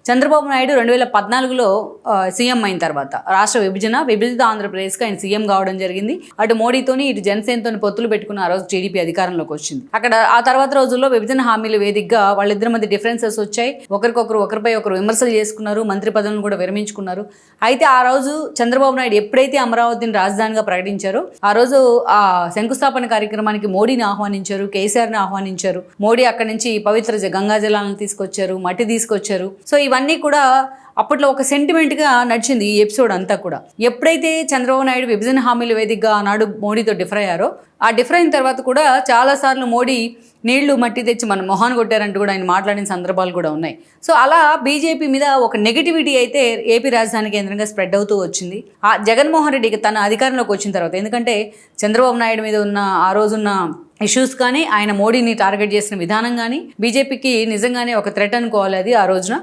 Chandrababu Naidu 2014లో CM అయిన తర్వాత రాష్ట్ర విభజిత ఆంధ్రప్రదేశ్కి ఆయన సీఎం కావడం జరిగింది. అటు మోడీతోని ఇటు జనసేనతోని పొత్తులు పెట్టుకుని ఆ రోజు టీడీపీ అధికారంలోకి వచ్చింది. అక్కడ ఆ తర్వాత రోజుల్లో విభజన హామీల వేదికగా వాళ్ళిద్దరి మధ్య డిఫరెన్సెస్ వచ్చాయి. ఒకరిపై ఒకరు విమర్శలు చేసుకున్నారు, మంత్రి పదవులను కూడా విరమించుకున్నారు. అయితే ఆ రోజు చంద్రబాబు నాయుడు ఎప్పుడైతే అమరావతిని రాజధానిగా ప్రకటించారో ఆ రోజు ఆ శంకుస్థాపన కార్యక్రమానికి మోడీని ఆహ్వానించారు, కేసీఆర్ని ఆహ్వానించారు. మోడీ అక్కడి నుంచి పవిత్ర గంగా జలాలను తీసుకొచ్చారు, మట్టి తీసుకొచ్చారు. సో ఇవన్నీ కూడా అప్పట్లో ఒక సెంటిమెంట్గా నడిచింది ఈ ఎపిసోడ్ అంతా కూడా. ఎప్పుడైతే చంద్రబాబు నాయుడు విభజన హామీల వేదికగా ఆనాడు మోడీతో డిఫర్ అయ్యారో ఆ డిఫర్ అయిన తర్వాత కూడా చాలాసార్లు మోడీ నీళ్లు మట్టి తెచ్చి మన మొహాన్ని కొట్టారంటూ కూడా ఆయన మాట్లాడిన సందర్భాలు కూడా ఉన్నాయి. సో అలా బీజేపీ మీద ఒక నెగిటివిటీ అయితే ఏపీ రాజధాని కేంద్రంగా స్ప్రెడ్ అవుతూ వచ్చింది. ఆ జగన్మోహన్ రెడ్డికి తన అధికారంలోకి వచ్చిన తర్వాత, ఎందుకంటే చంద్రబాబు నాయుడు మీద ఉన్న ఆ రోజున్న ఇష్యూస్ కానీ ఆయన మోడీని టార్గెట్ చేసిన విధానం కానీ బీజేపీకి నిజంగానే ఒక థ్రెట్ అనుకోవాలి అది ఆ రోజున.